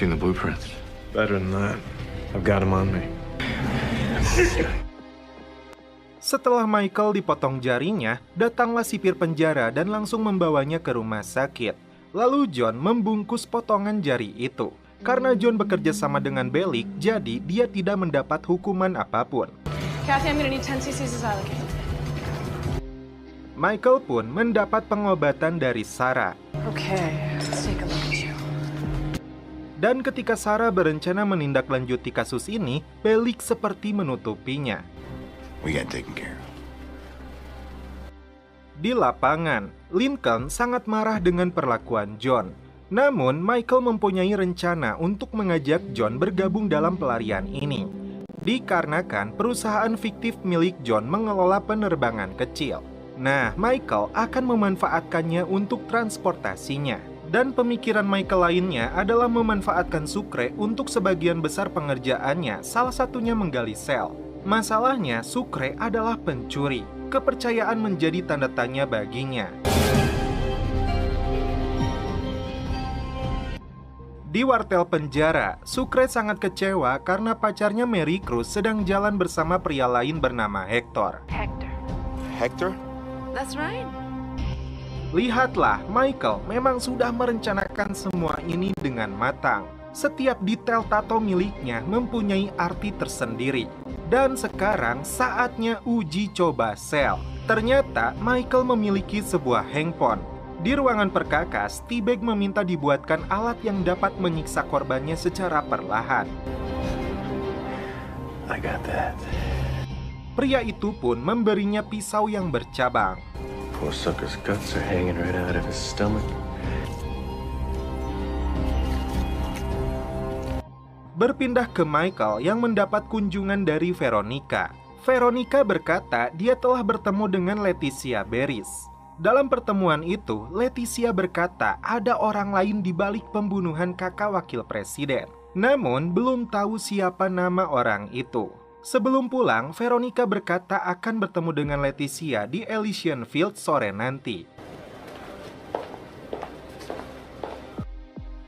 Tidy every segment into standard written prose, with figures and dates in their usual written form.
Seen the blueprints. Better than that. I've got him on me. Setelah Michael dipotong jarinya, datanglah sipir penjara dan langsung membawanya ke rumah sakit. Lalu John membungkus potongan jari itu. Karena John bekerja sama dengan Bellick, jadi dia tidak mendapat hukuman apapun. Kathy, I'm gonna need 10 cc's of Xylocaine. Michael pun mendapat pengobatan dari Sarah. Okay, let's take a look at you. Dan ketika Sarah berencana menindaklanjuti kasus ini, Bellick seperti menutupinya. We got taken care of. Di lapangan, Lincoln sangat marah dengan perlakuan John. Namun, Michael mempunyai rencana untuk mengajak John bergabung dalam pelarian ini. Dikarenakan perusahaan fiktif milik John mengelola penerbangan kecil. Nah, Michael akan memanfaatkannya untuk transportasinya. Dan pemikiran Michael lainnya adalah memanfaatkan Sucre untuk sebagian besar pengerjaannya, salah satunya menggali sel. Masalahnya, Sucre adalah pencuri. Kepercayaan menjadi tanda tanya baginya. Di wartel penjara, Sucre sangat kecewa karena pacarnya Mary Cruz sedang jalan bersama pria lain bernama Hector. Hector? That's right. Lihatlah, Michael memang sudah merencanakan semua ini dengan matang. Setiap detail tato miliknya mempunyai arti tersendiri. Dan sekarang saatnya uji coba sel. Ternyata Michael memiliki sebuah handphone. Di ruangan perkakas, T-Bag meminta dibuatkan alat yang dapat menyiksa korbannya secara perlahan. I got that. Pria itu pun memberinya pisau yang bercabang. Poor sucker's guts are hanging right out of his stomach. Berpindah ke Michael yang mendapat kunjungan dari Veronica. Veronica berkata dia telah bertemu dengan Leticia Beris. Dalam pertemuan itu, Leticia berkata ada orang lain di balik pembunuhan kakak wakil presiden. Namun, belum tahu siapa nama orang itu. Sebelum pulang, Veronica berkata akan bertemu dengan Leticia di Elysian Fields sore nanti.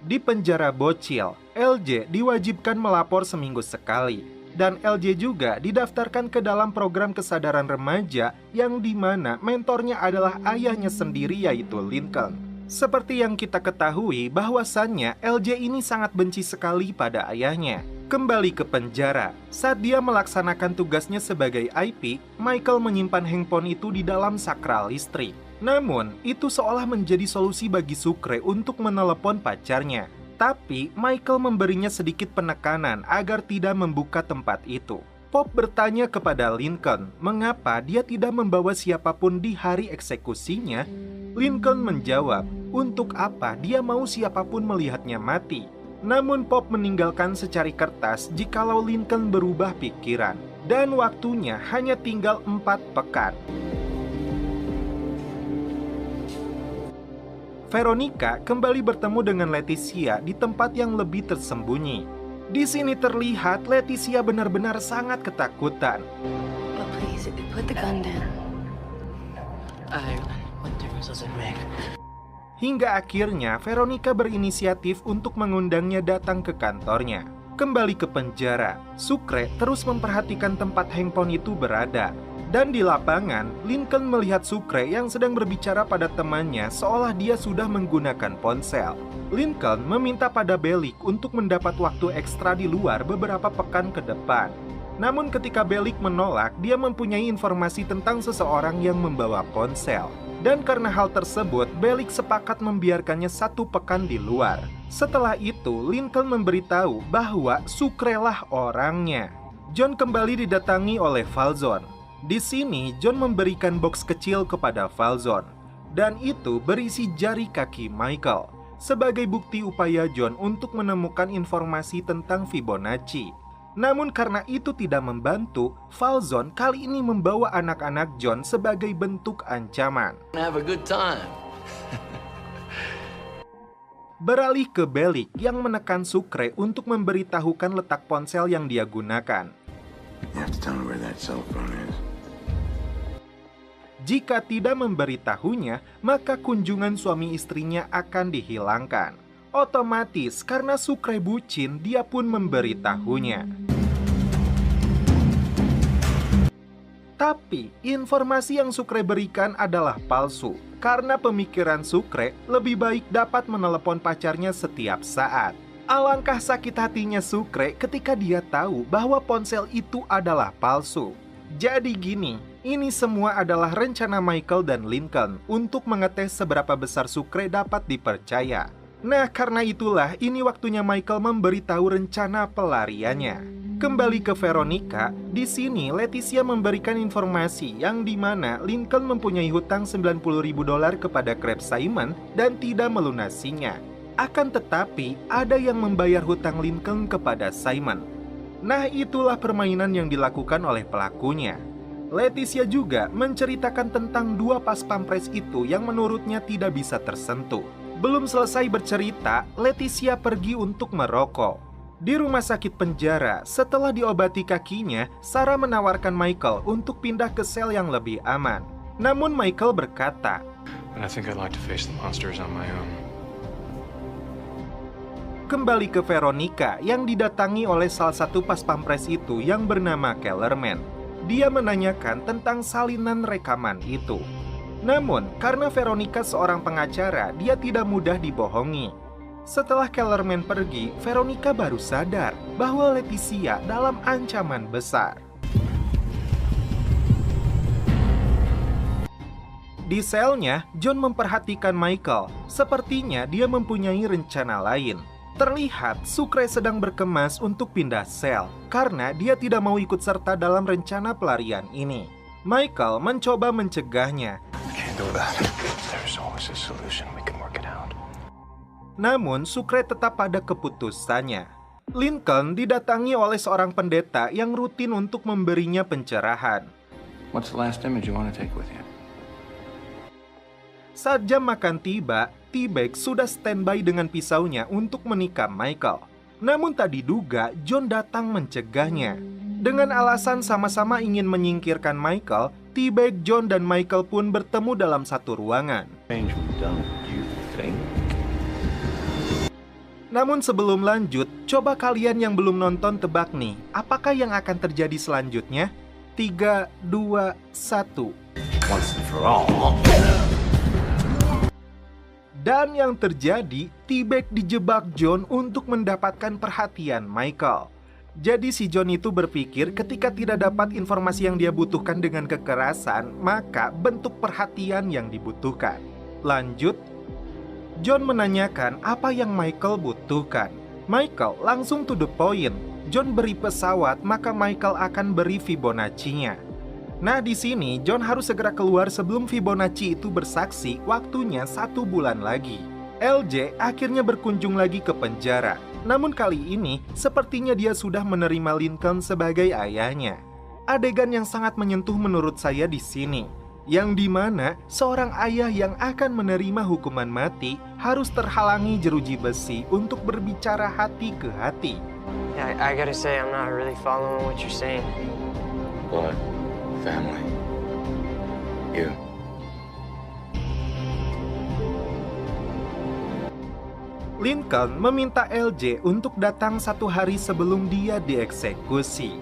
Di penjara bocil, LJ diwajibkan melapor seminggu sekali. Dan LJ juga didaftarkan ke dalam program kesadaran remaja yang dimana mentornya adalah ayahnya sendiri yaitu Lincoln. Seperti yang kita ketahui bahwasannya LJ ini sangat benci sekali pada ayahnya. Kembali ke penjara, saat dia melaksanakan tugasnya sebagai IP, Michael menyimpan handphone itu di dalam sakral listrik. Namun, itu seolah menjadi solusi bagi Sucre untuk menelepon pacarnya. Tapi, Michael memberinya sedikit penekanan agar tidak membuka tempat itu. Pop bertanya kepada Lincoln mengapa dia tidak membawa siapapun di hari eksekusinya. Lincoln menjawab, untuk apa dia mau siapapun melihatnya mati. Namun Pop meninggalkan secari kertas jikalau Lincoln berubah pikiran. Dan waktunya hanya tinggal 4 pekan. Veronica kembali bertemu dengan Leticia di tempat yang lebih tersembunyi. Di sini terlihat Leticia benar-benar sangat ketakutan. But please, put the gun down. What difference does it make? Hingga akhirnya Veronica berinisiatif untuk mengundangnya datang ke kantornya. Kembali ke penjara, Sucre terus memperhatikan tempat handphone itu berada. Dan di lapangan, Lincoln melihat Sucre yang sedang berbicara pada temannya seolah dia sudah menggunakan ponsel. Lincoln meminta pada Bellick untuk mendapat waktu ekstra di luar beberapa pekan ke depan. Namun ketika Bellick menolak, dia mempunyai informasi tentang seseorang yang membawa ponsel. Dan karena hal tersebut, Bellick sepakat membiarkannya 1 pekan di luar. Setelah itu, Lincoln memberitahu bahwa Sucre lah orangnya. John kembali didatangi oleh Falzon. Di sini, John memberikan box kecil kepada Falzon. Dan itu berisi jari kaki Michael. Sebagai bukti upaya John untuk menemukan informasi tentang Fibonacci. Namun karena itu tidak membantu, Falzon kali ini membawa anak-anak John sebagai bentuk ancaman. Have a good time. Beralih ke Bellick yang menekan Sucre untuk memberitahukan letak ponsel yang dia gunakan. You have to tell me where that cell phone is. Jika tidak memberitahunya, maka kunjungan suami istrinya akan dihilangkan. Otomatis karena Sucre bucin, dia pun memberitahunya. Tapi informasi yang Sucre berikan adalah palsu, karena pemikiran Sucre lebih baik dapat menelepon pacarnya setiap saat. Alangkah sakit hatinya Sucre ketika dia tahu bahwa ponsel itu adalah palsu. Jadi gini, ini semua adalah rencana Michael dan Lincoln untuk mengetes seberapa besar Sucre dapat dipercaya. Nah, karena itulah ini waktunya Michael memberitahu rencana pelariannya. Kembali ke Veronica, di sini Leticia memberikan informasi yang dimana Lincoln mempunyai hutang $90.000 kepada Krabs Simon dan tidak melunasinya. Akan tetapi, ada yang membayar hutang Lincoln kepada Simon. Nah, itulah permainan yang dilakukan oleh pelakunya. Leticia juga menceritakan tentang dua pas pampres itu yang menurutnya tidak bisa tersentuh. Belum selesai bercerita, Leticia pergi untuk merokok. Di rumah sakit penjara, setelah diobati kakinya, Sarah menawarkan Michael untuk pindah ke sel yang lebih aman. Namun Michael berkata, But I think I'd like to face the monsters on my own. Kembali ke Veronica yang didatangi oleh salah satu pas pampres itu yang bernama Kellerman. Dia menanyakan tentang salinan rekaman itu. Namun, karena Veronica seorang pengacara, dia tidak mudah dibohongi. Setelah Kellerman pergi, Veronica baru sadar bahwa Leticia dalam ancaman besar. Di selnya, John memperhatikan Michael. Sepertinya dia mempunyai rencana lain. Terlihat Sucre sedang berkemas untuk pindah sel karena dia tidak mau ikut serta dalam rencana pelarian ini. Michael mencoba mencegahnya. Namun Sucre tetap pada keputusannya. Lincoln didatangi oleh seorang pendeta yang rutin untuk memberinya pencerahan. What's the last image you want to take with you? Saat jam makan tiba, T-Bag sudah standby dengan pisaunya untuk menikam Michael. Namun tak diduga, John datang mencegahnya. Dengan alasan sama-sama ingin menyingkirkan Michael, T-Bag, John, dan Michael pun bertemu dalam satu ruangan. Namun sebelum lanjut, coba kalian yang belum nonton tebak nih, apakah yang akan terjadi selanjutnya? 3, 2, 1. Once and for all. Dan yang terjadi, T-Bag dijebak John untuk mendapatkan perhatian Michael. Jadi si John itu berpikir ketika tidak dapat informasi yang dia butuhkan dengan kekerasan, maka bentuk perhatian yang dibutuhkan. Lanjut, John menanyakan apa yang Michael butuhkan. Michael langsung to the point. John beri pesawat, maka Michael akan beri Fibonacci-nya. Nah, di sini John harus segera keluar sebelum Fibonacci itu bersaksi waktunya 1 bulan lagi. LJ akhirnya berkunjung lagi ke penjara. Namun kali ini, sepertinya dia sudah menerima Lincoln sebagai ayahnya. Adegan yang sangat menyentuh menurut saya di sini, yang dimana seorang ayah yang akan menerima hukuman mati harus terhalangi jeruji besi untuk berbicara hati ke hati. Yeah, I gotta say, I'm not really following what you're saying. Blood. Family. You. Lincoln meminta LJ untuk datang 1 hari sebelum dia dieksekusi.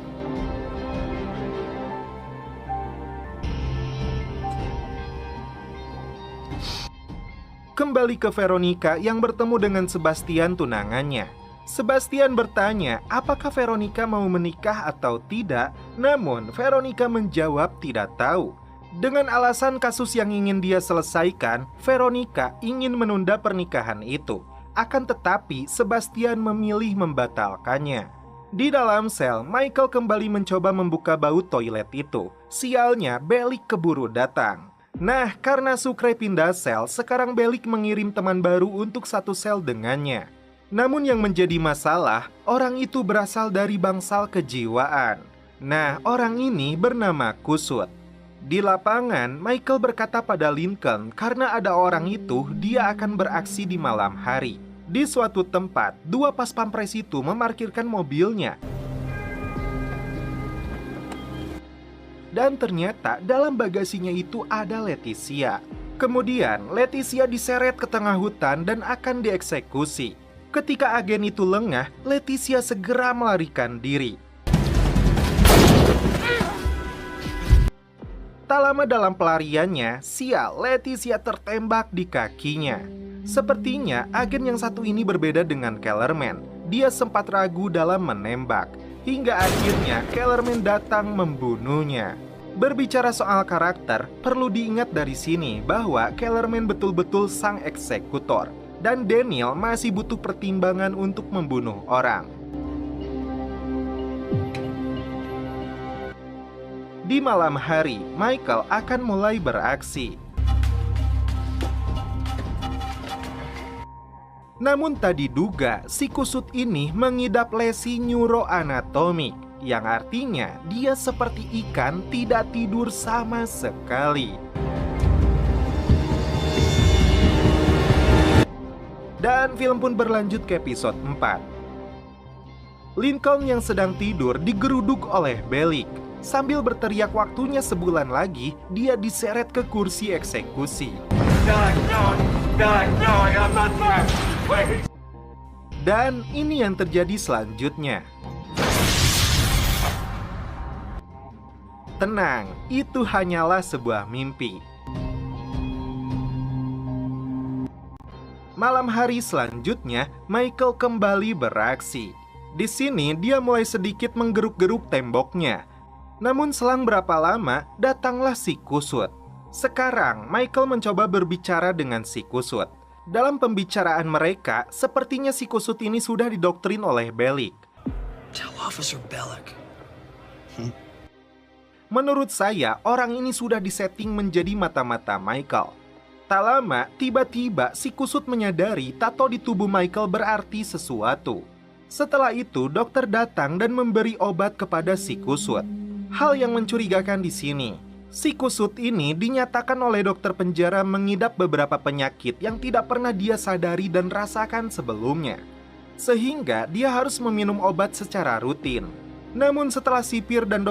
Kembali ke Veronica yang bertemu dengan Sebastian tunangannya. Sebastian bertanya apakah Veronica mau menikah atau tidak, namun Veronica menjawab tidak tahu. Dengan alasan kasus yang ingin dia selesaikan, Veronica ingin menunda pernikahan itu. Akan tetapi, Sebastian memilih membatalkannya. Di dalam sel, Michael kembali mencoba membuka baut toilet itu. Sialnya, Bellic keburu datang. Nah, karena Sucre pindah sel, sekarang Bellic mengirim teman baru untuk satu sel dengannya. Namun yang menjadi masalah, orang itu berasal dari bangsal kejiwaan. Nah, orang ini bernama Kusut. Di lapangan, Michael berkata pada Lincoln karena ada orang itu, dia akan beraksi di malam hari. Di suatu tempat, 2 pas pampres itu memarkirkan mobilnya. Dan ternyata dalam bagasinya itu ada Leticia. Kemudian, Leticia diseret ke tengah hutan dan akan dieksekusi. Ketika agen itu lengah, Leticia segera melarikan diri. Tak lama dalam pelariannya, sial, Leticia tertembak di kakinya. Sepertinya agen yang satu ini berbeda dengan Kellerman. Dia sempat ragu dalam menembak, hingga akhirnya Kellerman datang membunuhnya. Berbicara soal karakter, perlu diingat dari sini bahwa Kellerman betul-betul sang eksekutor, dan Daniel masih butuh pertimbangan untuk membunuh orang. Di malam hari, Michael akan mulai beraksi. Namun tak diduga, si kusut ini mengidap lesi neuroanatomik, yang artinya dia seperti ikan tidak tidur sama sekali. Dan film pun berlanjut ke episode 4. Lincoln yang sedang tidur digeruduk oleh Bellick. Sambil berteriak waktunya sebulan lagi, dia diseret ke kursi eksekusi. Dan ini yang terjadi selanjutnya. Tenang, itu hanyalah sebuah mimpi. Malam hari selanjutnya, Michael kembali beraksi. Di sini dia mulai sedikit menggeruk-geruk temboknya. Namun selang berapa lama, datanglah si kusut. Sekarang, Michael mencoba berbicara dengan si kusut. Dalam pembicaraan mereka, sepertinya si kusut ini sudah didoktrin oleh Bellick. Tell Officer Bellick. Menurut saya, orang ini sudah disetting menjadi mata-mata Michael. Tak lama, tiba-tiba si kusut menyadari tato di tubuh Michael berarti sesuatu. Setelah itu, dokter datang dan memberi obat kepada si kusut. Hal yang mencurigakan di sini, si kusut ini dinyatakan oleh dokter penjara mengidap beberapa penyakit yang tidak pernah dia sadari dan rasakan sebelumnya. Sehingga dia harus meminum obat secara rutin. Namun setelah sipir dan dokter